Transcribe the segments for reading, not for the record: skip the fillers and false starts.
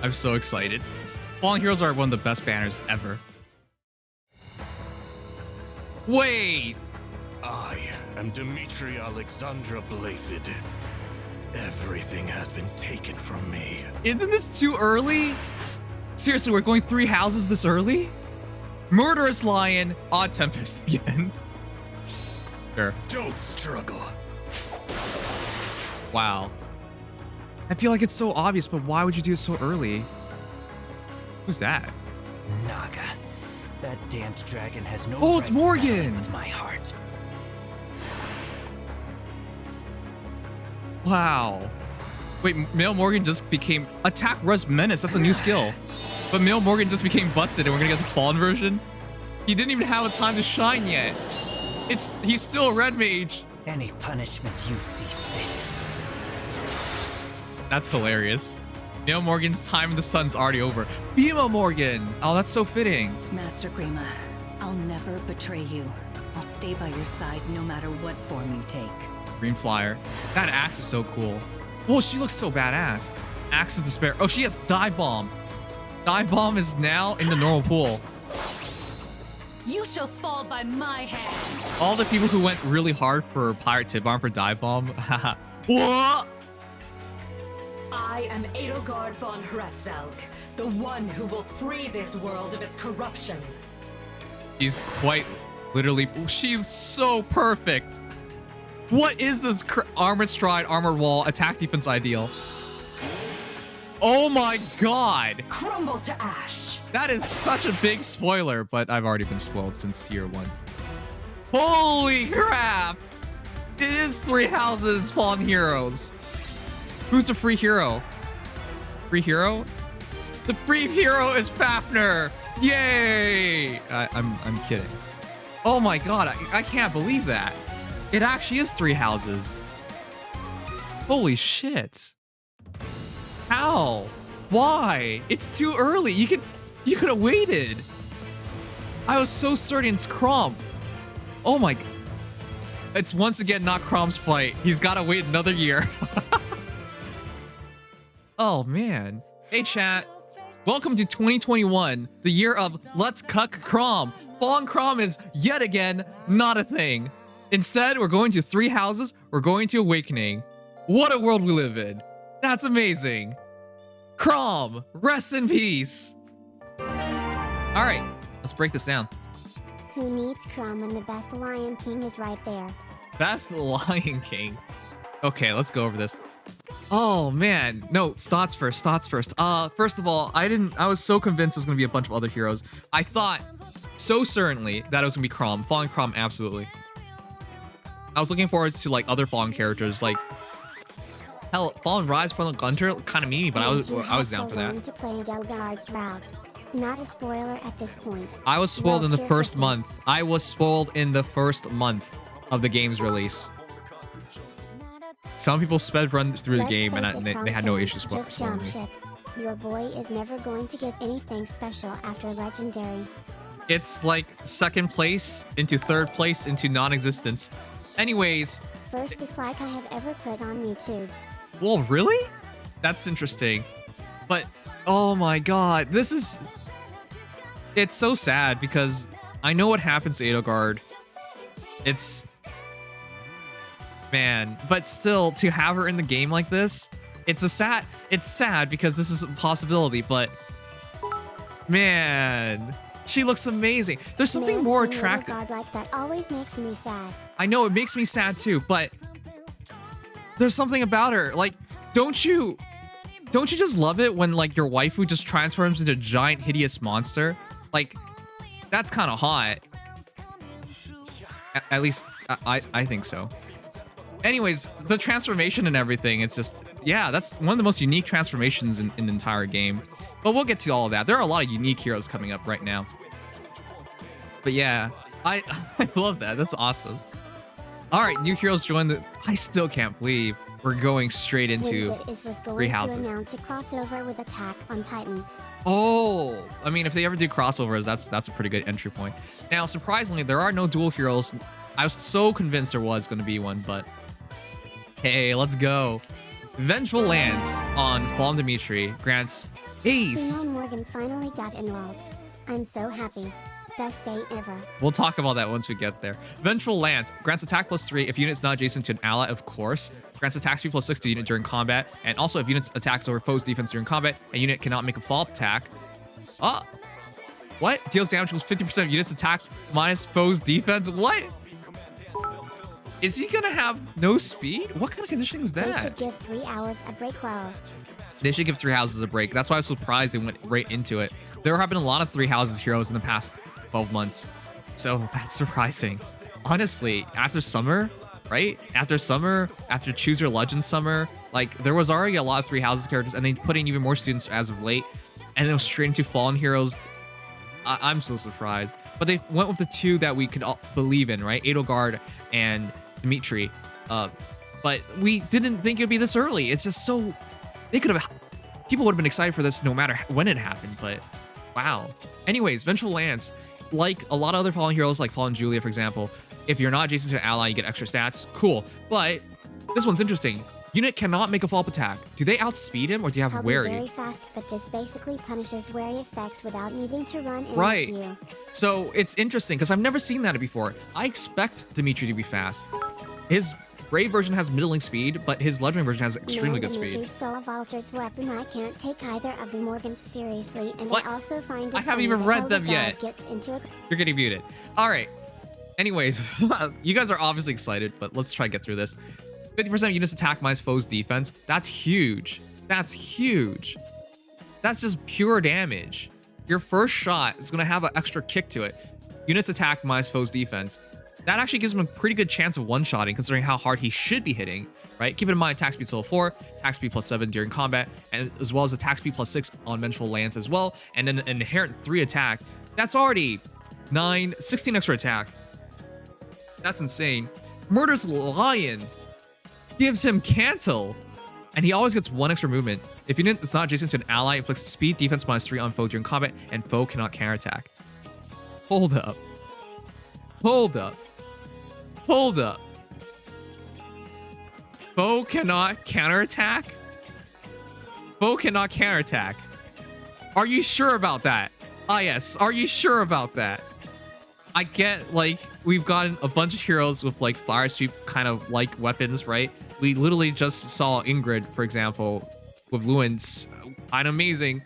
I'm so excited. Fallen Heroes are one of the best banners ever. Wait! I am Dimitri Alexandra Blathid. Everything has been taken from me. Isn't this too early? Seriously, we're going 3 houses this early? Murderous Lion, Odd Tempest again. Sure. Don't struggle. Wow. I feel like it's so obvious, but why would you do it so early? Who's that? Naga. That damned dragon has no Oh, it's right Morgan! meddling with my heart. Wow. Wait, Male Morgan just became Attack Rust Menace. That's a new skill. But Male Morgan just became busted and we're gonna get the Fallen version? He didn't even have a time to shine yet. He's still a red mage. Any punishment you see fit. That's hilarious. Male Morgan's time in the sun's already over. Female Morgan! Oh, that's so fitting. Master Grima, I'll never betray you. I'll stay by your side no matter what form you take. Green Flyer. That axe is so cool. Whoa, she looks so badass. Axe of Despair. Oh, she has Dive Bomb. Dive Bomb is now in the normal pool. You shall fall by my hand. All the people who went really hard for Pirate Tip Arm for Dive Bomb. What? I am Edelgard von Hresvelg, the one who will free this world of its corruption. She's quite literally, she's so perfect. What is this armored stride, armored wall, attack defense ideal? Oh my god. Crumble to ash. That is such a big spoiler, but I've already been spoiled since year 1. Holy crap. It is 3 houses Fallen Heroes. Who's the free hero? Free hero? The free hero is Fafnir! Yay! I'm kidding. Oh my god, I can't believe that. It actually is 3 houses. Holy shit. How? Why? It's too early. You could have waited. I was so certain it's Crom. Oh my. It's once again not Crom's fight. He's got to wait another year. Oh man. Hey chat. Welcome to 2021, the year of Let's Cuck Crom. Fallen Crom is yet again not a thing. Instead, we're going to 3 houses, we're going to Awakening. What a world we live in. That's amazing. Crom, rest in peace. All right, let's break this down. Who needs Crom when the best Lion King is right there? That's the Lion King. Okay, let's go over this. Oh man, no, thoughts first. First of all, I was so convinced it was gonna be a bunch of other heroes. I thought so certainly that it was gonna be Crom. Fallen Crom, absolutely. I was looking forward to like other Fallen characters, like hell, Fallen Rise, Fallen Gunter, kind of meaty, but I was down for that. To play Edelgard's route. Not a spoiler at this point. I was spoiled in the Sure first 50. month. I was spoiled in the first month of the game's release. Some people sped run through the Let's game face and it, they had no Crom issues fans, just spoiling jump me. ship. Your boy is never going to get anything special after Legendary. It's like 2nd place into 3rd place into non-existence. Anyways, First dislike I have ever put on YouTube. well, really? That's interesting. But, oh my god, it's so sad because I know what happens to Edelgard. Man, but still, to have her in the game like this, it's sad because this is a possibility, but man, she looks amazing. There's something Man, more seeing attractive. Edelgard like that always makes me sad. I know it makes me sad too, but there's something about her. Like, don't you just love it when like your waifu just transforms into a giant hideous monster? Like, that's kind of hot. At least I think so. Anyways, the transformation and everything, it's just, yeah, that's one of the most unique transformations in the entire game. But we'll get to all of that. There are a lot of unique heroes coming up right now. But yeah, I love that. That's awesome. All right, new heroes join the... I still can't believe we're going straight into was going 3 to houses. announce a crossover with Attack on Titan. Oh, I mean, if they ever do crossovers, that's a pretty good entry point. Now, surprisingly, there are no dual heroes. I was so convinced there was going to be one, but hey, let's go. Vengeful Lance on Fallen Dimitri grants Ace. Simone Morgan finally got enrolled. I'm so happy. Best day ever. We'll talk about that once we get there. Vengeful Lance grants attack +3 if unit's not adjacent to an ally, of course. Grants attack speed +6 to unit during combat, and also if unit attacks over foe's defense during combat, and unit cannot make a follow-up attack. What? Deals damage equals 50% of unit's attack minus foe's defense? What? Is he gonna have no speed? What kind of conditioning is They that? should give 3 hours a break, Lowell. They should give 3 houses a break. That's why I was surprised they went right into it. There have been a lot of 3 houses heroes in the past 12 months. So that's surprising. Honestly, after summer, right? After summer, after Choose Your Legend summer, like there was already a lot of 3 houses characters, and they put in even more students as of late, and it was straight into Fallen Heroes. I'm so surprised. But they went with the 2 that we could all believe in, right? Edelgard and Dimitri. But we didn't think it'd be this early. It's just so... People would have been excited for this no matter when it happened, but wow. Anyways, Vengeful Lance, like a lot of other Fallen Heroes, like Fallen Julia, for example, if you're not adjacent to an ally, you get extra stats. Cool. But this one's interesting. Unit cannot make a follow-up attack. Do they outspeed him, or do you have I'll Wary? be very fast, but this basically punishes Wary effects without needing to run in Right. with you. So it's interesting because I've never seen that before. I expect Dimitri to be fast. His Brave version has middling speed, but his Legendary version has extremely good Dimitri speed. stole a Vulture's weapon. I can't take either of the Morgans seriously, and What? I also find it I haven't funny even that read them Edelgard yet. Gets into a You're getting muted. All right. Anyways, you guys are obviously excited, but let's try to get through this. 50% of units attack minus foe's defense. That's huge. That's huge. That's just pure damage. Your first shot is going to have an extra kick to it. Units attack minus foe's defense. That actually gives him a pretty good chance of one-shotting, considering how hard he should be hitting, right? Keep in mind, attack speed level 4, attack speed +7 during combat, and as well as attack speed +6 on Vengeful Lance as well, and then an inherent 3 attack. That's already 16 extra attack. That's insane. Murderous Lion gives him Cantle, and he always gets 1 extra movement. If unit is not adjacent to an ally, inflicts speed defense -3 on foe during combat, and foe cannot counterattack. Hold up. Hold up. Hold up. Foe cannot counterattack? Foe cannot counterattack. Are you sure about that? Ah, yes. Are you sure about that? I get, like, we've gotten a bunch of heroes with, like, fire sweep kind of like weapons, right? We literally just saw Ingrid, for example, with Lewin's. Kind of amazing.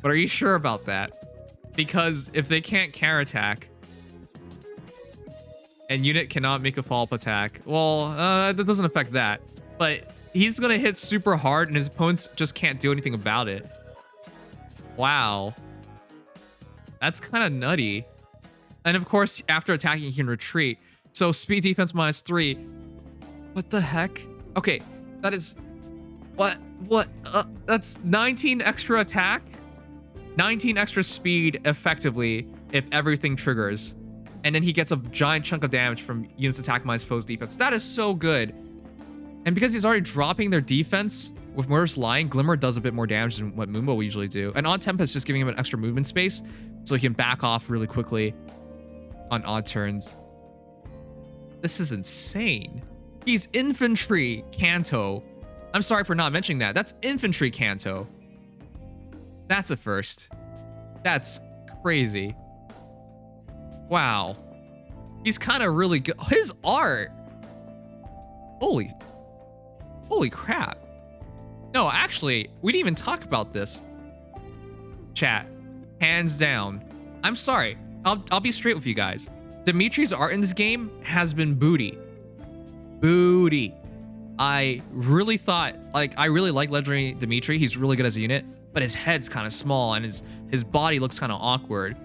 But are you sure about that? Because if they can't counterattack, and unit cannot make a follow-up attack, well, that doesn't affect that. But he's gonna hit super hard, and his opponents just can't do anything about it. Wow. That's kind of nutty. And of course, after attacking, he can retreat. So speed defense -3. What the heck? Okay, that is... What? That's 19 extra attack? 19 extra speed, effectively, if everything triggers. And then he gets a giant chunk of damage from units attack minus foe's defense. That is so good. And because he's already dropping their defense with Murderous Lion, Glimmer does a bit more damage than what Moonbow will usually do. And Odd Tempest just giving him an extra movement space so he can back off really quickly on odd turns. This is insane. He's Infantry Canto. I'm sorry for not mentioning that. That's Infantry Canto. That's a first. That's crazy. Wow. He's kind of really good. His art. Holy crap. No, actually, we didn't even talk about this. Chat. Hands down. I'm sorry. I'll be straight with you guys. Dimitri's art in this game has been booty. Booty. I really thought, like, I really like Legendary Dimitri. He's really good as a unit, but his head's kind of small and his body looks kind of awkward.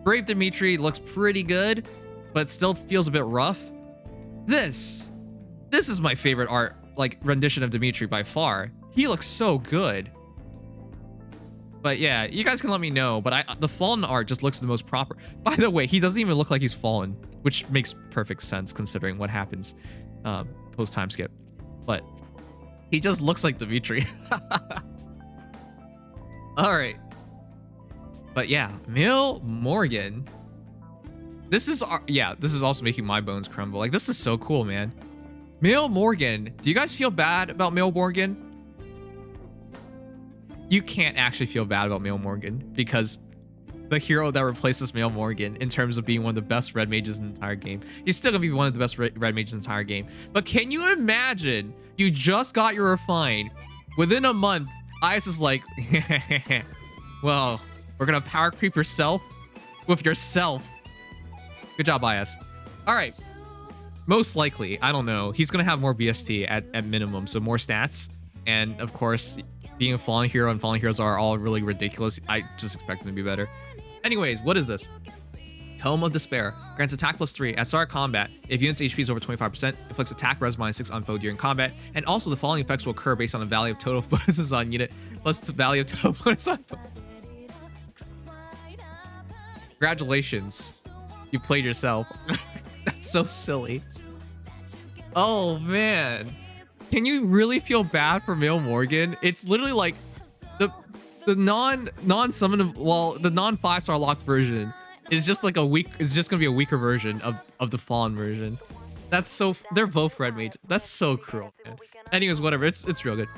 Brave Dimitri looks pretty good, but still feels a bit rough. This is my favorite art, like, rendition of Dimitri by far. He looks so good. But yeah, you guys can let me know, but the fallen art just looks the most proper. By the way, he doesn't even look like he's fallen, which makes perfect sense considering what happens post time skip. But he just looks like Dimitri. All right. But yeah, Mill Morgan. This is also making my bones crumble. Like, this is so cool, man. Mill Morgan. Do you guys feel bad about Mill Morgan? you can't actually feel bad about Mail Morgan because the hero that replaces Mail Morgan in terms of being one of the best red mages in the entire game. He's still gonna be one of the best red mages in the entire game. But can you imagine you just got your refine within a month? Ice is like, well, we're gonna power creep yourself with yourself. Good job, IS. All right. Most likely, I don't know. He's gonna have more BST at minimum, so more stats. And of course, being a fallen hero and fallen heroes are all really ridiculous. I just expect them to be better. Anyways, what is this? Tome of Despair. Grants attack +3 at start of combat. If unit's HP is over 25%, inflicts attack res -6 on foe during combat. And also the following effects will occur based on the value of total bonuses on unit plus the value of total bonus on foe. Congratulations. You played yourself. That's so silly. Oh man. Can you really feel bad for Mail Morgan? It's literally like the non-summon, well, the non-5-star locked version is just like it's just gonna be a weaker version of the fallen version. That's so, they're both red mage. That's so cruel, man. Anyways, whatever, it's real good.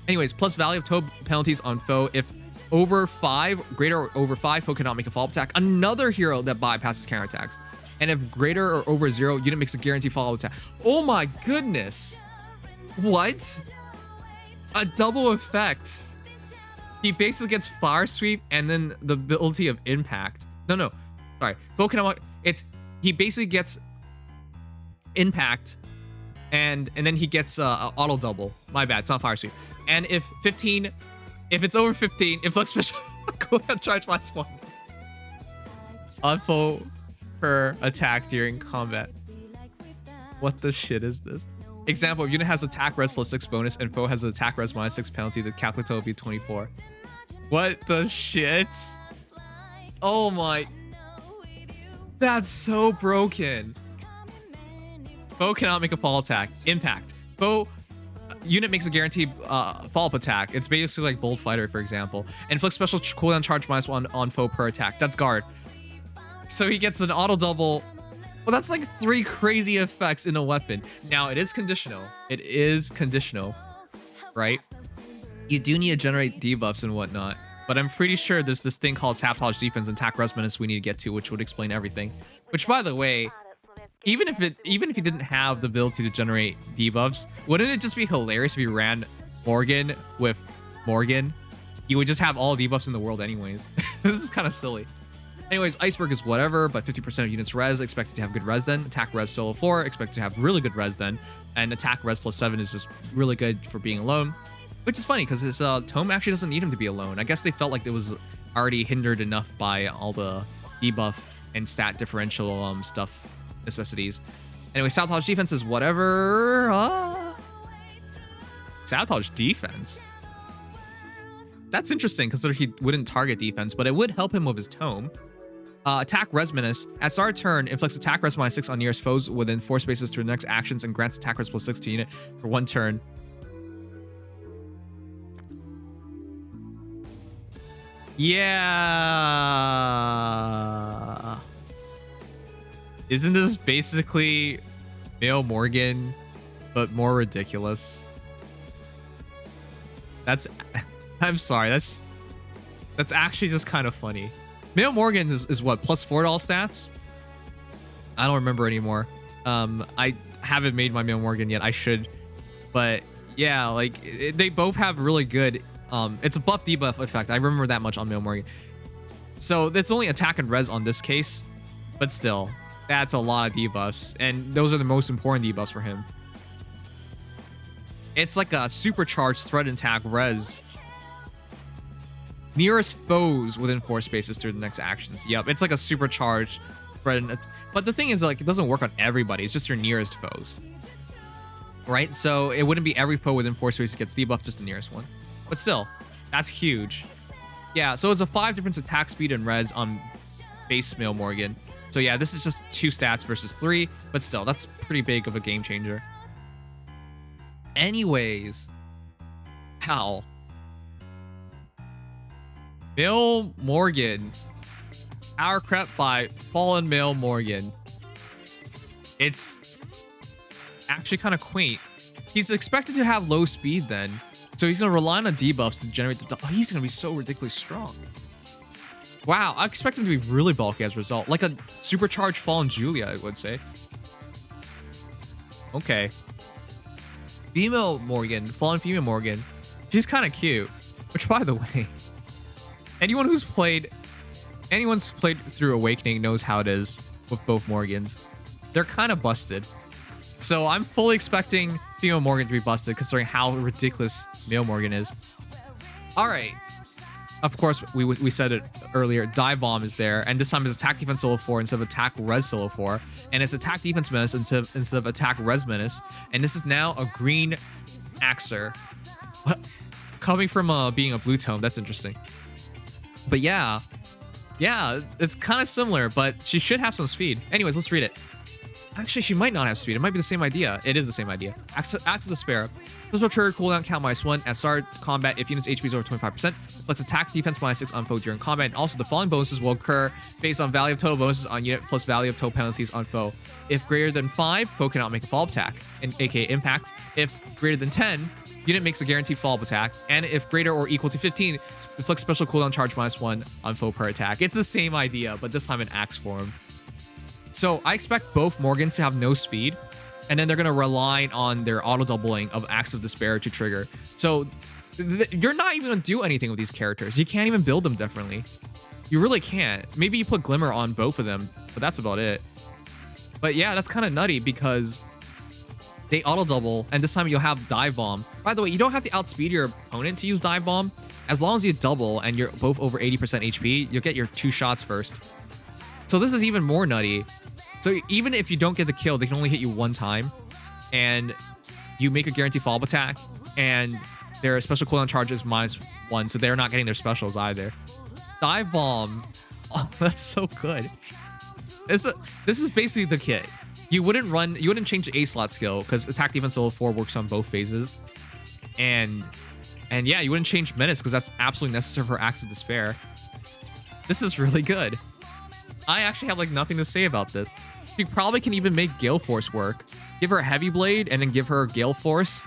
Anyways, plus value of total penalties on foe. If over 5, greater or over 5, foe cannot make a follow-up attack. Another hero that bypasses counterattacks. And if greater or over 0, unit makes a guaranteed follow-up attack. Oh my goodness. What? A double effect. He basically gets Fire Sweep and then the ability of Impact. No. Sorry. Foe cannot, he basically gets Impact and then he gets auto double. My bad, it's not Fire Sweep. And if it's over 15, inflict special cooldown charge +1 on foe per attack during combat. What the shit is this? Example, if unit has attack res +6 bonus and foe has an attack res -6 penalty, the Catholic total will be 24. What the shit? Oh my. That's so broken. Foe cannot make a fall attack. Impact. Foe unit makes a guaranteed follow-up attack. It's basically like Bold Fighter, for example. Inflict special cooldown charge -1 on foe per attack. That's guard. So he gets an auto double. Well, that's like 3 crazy effects in a weapon. Now, it is conditional. It is conditional, right? You do need to generate debuffs and whatnot, but I'm pretty sure there's this thing called sabotage defense and attack res menace we need to get to, which would explain everything. Which, by the way, even if you didn't have the ability to generate debuffs, wouldn't it just be hilarious if you ran Morgan with Morgan? You would just have all debuffs in the world anyways. This is kind of silly. Anyways, Iceberg is whatever, but 50% of units res, expected to have good res then. Attack res solo 4, expected to have really good res then. And attack res +7 is just really good for being alone. Which is funny, because his tome actually doesn't need him to be alone. I guess they felt like it was already hindered enough by all the debuff and stat differential stuff necessities. Anyway, sabotage defense is whatever. Sabotage defense? That's interesting, because he wouldn't target defense, but it would help him with his tome. Attack res menace. At start of turn, inflicts attack res -6 on nearest foes within 4 spaces through the next actions and grants attack res +6 to unit for 1 turn. Yeah. Isn't this basically Mail Morgan, but more ridiculous? I'm sorry, that's actually just kind of funny. Mail Morgan is what, +4 to all stats? I don't remember anymore. I haven't made my Mail Morgan yet. I should. But yeah, like they both have really good, it's a buff debuff effect. I remember that much on Mail Morgan. So it's only attack and res on this case, but still, that's a lot of debuffs. And those are the most important debuffs for him. It's like a supercharged threat attack res. Nearest foes within 4 spaces through the next actions. Yep, it's like a supercharged threat. But the thing is, like, it doesn't work on everybody. It's just your nearest foes. Right? So it wouldn't be every foe within 4 spaces gets debuffed, just the nearest one. But still, that's huge. Yeah, so it's a 5 difference attack speed and res on base Mail Morgan. So yeah, this is just 2 stats versus 3, but still, that's pretty big of a game changer. Anyways, how? Mail Morgan. Power crept by Fallen Mail Morgan. It's actually kind of quaint. He's expected to have low speed then. So he's gonna rely on the debuffs to generate the. Oh, he's gonna be so ridiculously strong. Wow, I expect him to be really bulky as a result, like a supercharged Fallen Julia, I would say. Okay. Female Morgan, Fallen Female Morgan, she's kind of cute. Which, by the way, anyone's played through Awakening knows how it is with both Morgans. They're kind of busted. So I'm fully expecting female Morgan to be busted, considering how ridiculous male Morgan is. All right. Of course, we said it earlier. Dive Bomb is there, and this time it's attack defense solo 4 instead of attack res solo 4, and it's attack defense menace instead of attack res menace. And this is now a green Axer, coming from being a blue tone. That's interesting. But yeah, it's kind of similar, but she should have some speed. Anyways, let's read it. Actually, she might not have speed. It might be the same idea. It is the same idea. Acts of Despair. Special trigger cooldown count -1 at start combat if units HP is over 25%. Reflects attack defense -6 on foe during combat. And also the following bonuses will occur based on value of total bonuses on unit plus value of total penalties on foe. If greater than 5, foe cannot make a follow-up attack, and aka impact. If greater than 10, unit makes a guaranteed follow-up attack. And if greater or equal to 15, reflects special cooldown charge -1 on foe per attack. It's the same idea, but this time in axe form. So I expect both Morgans to have no speed, and then they're going to rely on their auto-doubling of Acts of Despair to trigger. So you're not even going to do anything with these characters. You can't even build them differently. You really can't. Maybe you put Glimmer on both of them, but that's about it. But yeah, that's kind of nutty because they auto-double, and this time you'll have Dive Bomb. By the way, you don't have to outspeed your opponent to use Dive Bomb. As long as you double and you're both over 80% HP, you'll get your 2 shots first. So this is even more nutty. So even if you don't get the kill, they can only hit you 1 time, and you make a guaranteed follow-up attack, and their special cooldown charge is -1, so they're not getting their specials either. Dive Bomb, oh, that's so good. This is basically the kit. You wouldn't change the A slot skill because attack defense solo 4 works on both phases, and yeah, you wouldn't change menace because that's absolutely necessary for Acts of Despair. This is really good. I actually have like nothing to say about this. You probably can even make Gale Force work. Give her a Heavy Blade and then give her Gale Force.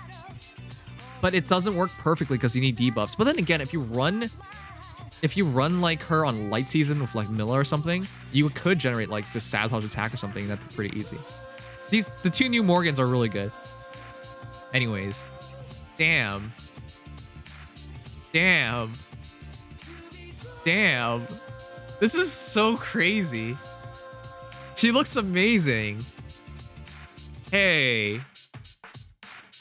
But it doesn't work perfectly because you need debuffs. But then again, if you run like her on Light Season with like Miller or something, you could generate like just Sabotage Attack or something. That'd be pretty easy. The 2 new Morgans are really good. Anyways, damn. This is so crazy. She looks amazing. Hey.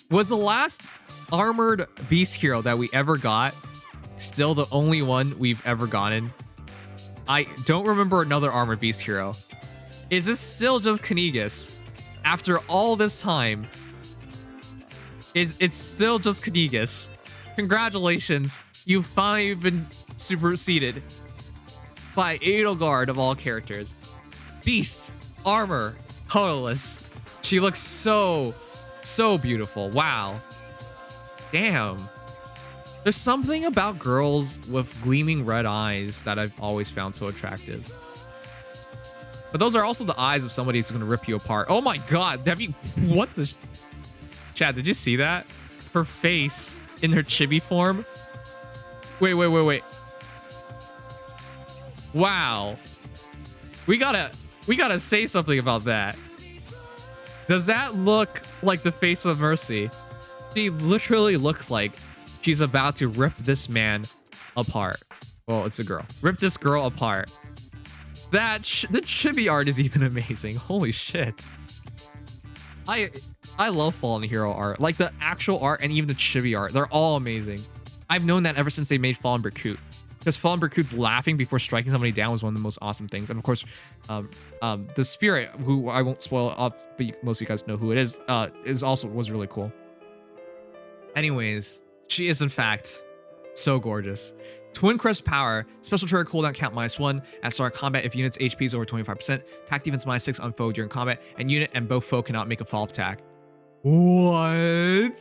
Was the last armored beast hero that we ever got still the only one we've ever gotten? I don't remember another armored beast hero. Is this still just Knigas? After all this time, it's still just Knigas. Congratulations. You've finally been superseded by Edelgard of all characters. Beast, armor, colorless. She looks so beautiful. Wow. Damn. There's something about girls with gleaming red eyes that I've always found so attractive. But those are also the eyes of somebody who's gonna rip you apart. Oh my god, what the... Chad, did you see that? Her face in her chibi form. Wait. Wow. We gotta say something about that. Does that look like the face of Mercy? She literally looks like she's about to rip this man apart. Well, it's a girl. Rip this girl apart. The chibi art is even amazing. Holy shit. I love Fallen Hero art. Like the actual art and even the chibi art. They're all amazing. I've known that ever since they made Fallen Berkut. Because Fallen Berkut's laughing before striking somebody down was one of the most awesome things. And of course, the spirit, who I won't spoil off, but most of you guys know who it is was really cool. Anyways, she is in fact so gorgeous. Twin Crest Power, special trigger cooldown count -1 at start combat if unit's HP is over 25%, attack defense -6 on foe during combat, and unit and both foe cannot make a follow-up attack. What?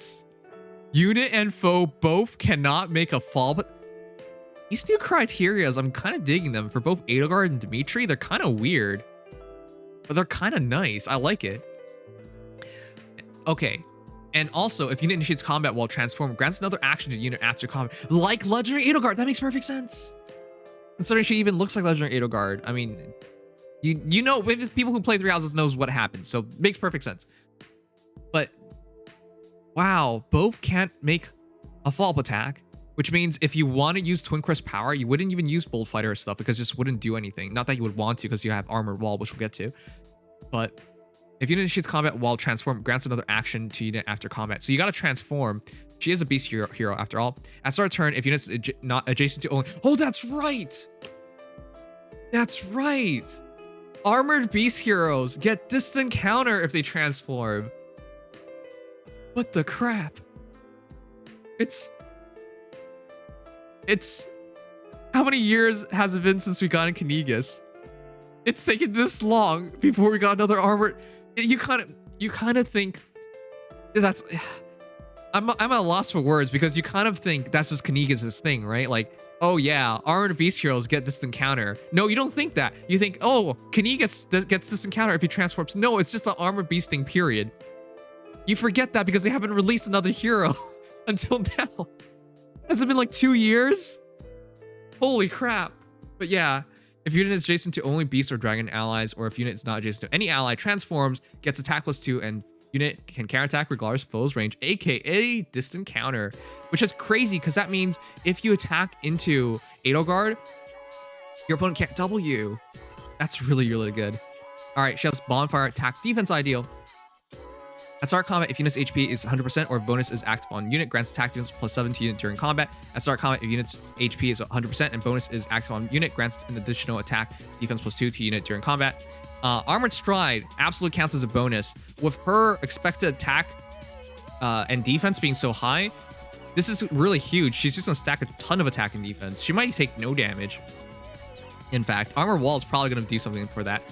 Unit and foe both cannot make a follow-up. These new criterias, I'm kind of digging them for both Edelgard and Dimitri. They're kind of weird, but they're kind of nice. I like it. Okay, And also, if unit initiates combat while transformed, grants another action to the unit after combat. Like Legendary Edelgard, that makes perfect sense. Considering she even looks like Legendary Edelgard. I mean, you know, people who play Three Houses knows what happens, so makes perfect sense. But wow, both can't make a follow-up attack, which means if you want to use Twin Crest power, you wouldn't even use Bolt Fighter or stuff because it just wouldn't do anything. Not that you would want to because you have Armored Wall, which we'll get to. But if unit initiates combat while transformed, grants another action to unit after combat. So you got to transform. She is a beast hero after all. At start of turn, if units not adjacent to only... Oh, that's right! That's right! Armored beast heroes get distant counter if they transform. What the crap? It's how many years has it been since we got in Knigas? It's taken this long before we got another armored. You kind of think that's. I'm at a loss for words because you kind of think that's just Knigas' thing, right? Like, oh yeah, armored beast heroes get distant counter. No, you don't think that. You think, oh, Knigas gets distant counter if he transforms. No, it's just an armored beast thing, period. You forget that because they haven't released another hero until now. Has it been like 2 years? Holy crap. But yeah, if unit is adjacent to only beast or dragon allies, or if unit is not adjacent to any ally, transforms, gets attack +2, and unit can counterattack regardless of foe's range, aka distant counter. Which is crazy because that means if you attack into Edelgard, your opponent can't double you. That's really, really good. Alright, she has bonfire attack defense ideal. At start combat, if unit's HP is 100% or if bonus is active on unit, grants attack defense +7 to unit during combat. At start combat, if unit's HP is 100% and bonus is active on unit, grants an additional attack defense +2 to unit during combat. Armored Stride absolutely counts as a bonus. With her expected attack and defense being so high, this is really huge. She's just gonna stack a ton of attack and defense. She might take no damage. In fact, Armored Wall is probably gonna do something for that.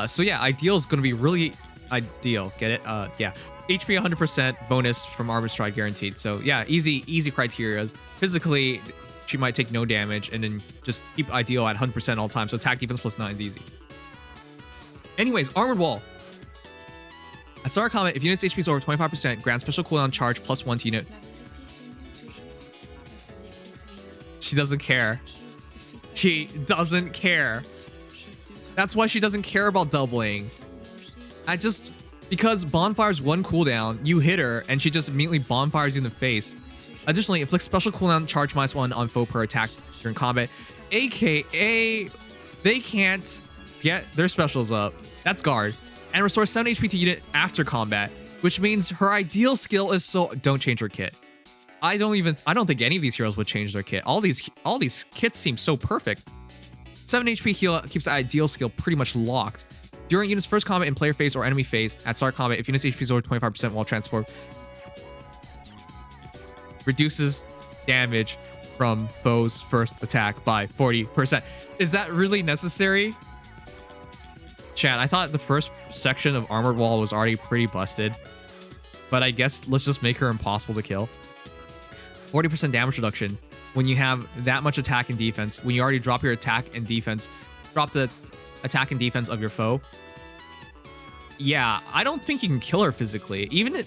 So yeah, ideal is gonna be really ideal. Get it? Yeah. HP 100% bonus from Armored Stride guaranteed. So yeah, easy criteria. Physically, she might take no damage and then just keep ideal at 100% all time. So attack defense +9 is easy. Anyways, Armored Wall. At start combat, if unit's HP is over 25%, grant special cooldown charge +1 to unit. She doesn't care. She doesn't care. That's why she doesn't care about doubling. Because Bonfire's one cooldown, you hit her and she just immediately bonfires you in the face. Additionally, inflicts special cooldown charge -1 on foe per attack during combat, aka they can't get their specials up. That's guard. And restores 7 HP to unit after combat, which means her ideal skill is don't change her kit. I don't think any of these heroes would change their kit. All these kits seem so perfect. 7 HP heal keeps the ideal skill pretty much locked. During unit's first combat in player phase or enemy phase, at start combat, if unit's HP is over 25% while transformed, reduces damage from foe's first attack by 40%. Is that really necessary? Chat, I thought the first section of Armored Wall was already pretty busted, but I guess let's just make her impossible to kill. 40% damage reduction when you have that much attack and defense, when you already drop your attack and defense, drop the attack and defense of your foe. Yeah, I don't think you can kill her physically. Even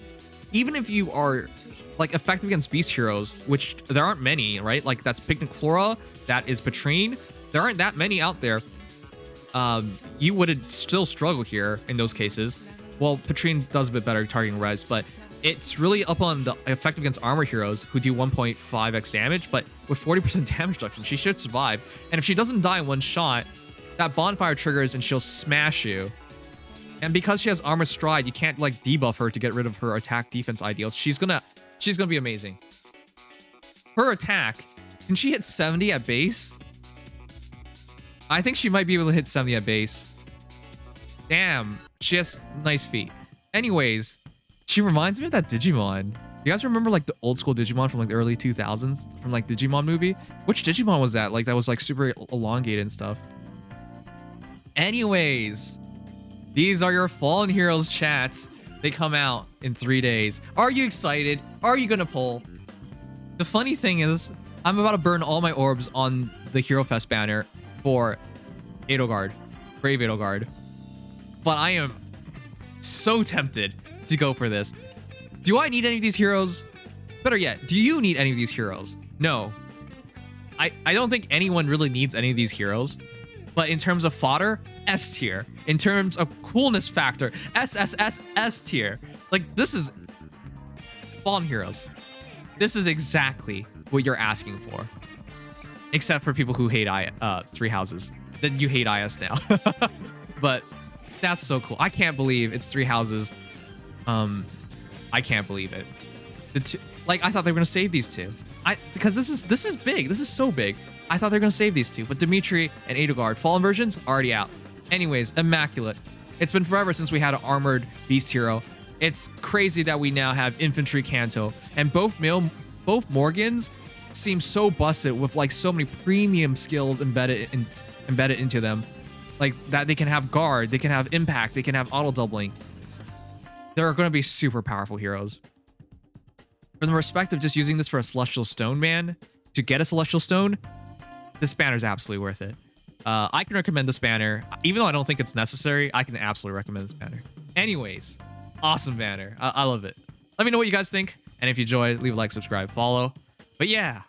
if you are like effective against beast heroes, which there aren't many, right? Like that's Picnic Flora, that is Patrine. There aren't that many out there. You would still struggle here in those cases. Well, Patrine does a bit better targeting res, but it's really up on the effective against armor heroes who do 1.5x damage, but with 40% damage reduction, she should survive. And if she doesn't die in one shot, that bonfire triggers and she'll smash you. And because she has Armored Stride, you can't like debuff her to get rid of her attack defense ideals. She's gonna be amazing. Her attack, can she hit 70 at base? I think she might be able to hit 70 at base. Damn, she has nice feet. Anyways, she reminds me of that Digimon. You guys remember like the old school Digimon from like the early 2000s from like Digimon movie? Which Digimon was that? Like that was like super elongated and stuff. Anyways, these are your Fallen Heroes chats. They come out in 3 days. Are you excited? Are you gonna pull? The funny thing is, I'm about to burn all my orbs on the Hero Fest banner for Edelgard, Brave Edelgard. But I am so tempted to go for this. Do I need any of these heroes? Better yet, do you need any of these heroes? No. I don't think anyone really needs any of these heroes. But in terms of fodder, S tier. In terms of coolness factor, S tier. Like, this is Fallen Heroes. This is exactly what you're asking for. Except for people who hate Three Houses. Then you hate IS now. But that's so cool. I can't believe it's Three Houses. I can't believe it. Like, I thought they were gonna save these two. Because this is big. This is so big. I thought they were gonna save these two, but Dimitri and Edelgard, Fallen versions, already out. Anyways, Immaculate. It's been forever since we had an armored beast hero. It's crazy that we now have infantry Kanto, and both Morgans seem so busted with like so many premium skills embedded into them, like that they can have guard, they can have impact, they can have auto doubling. They're going to be super powerful heroes. From the respect of just using this for a Celestial Stone man to get a Celestial Stone, this banner is absolutely worth it. I can recommend this banner, even though I don't think it's necessary. I can absolutely recommend this banner. Anyways, awesome banner. I love it. Let me know what you guys think, and if you enjoy, leave a like, subscribe, follow. But yeah,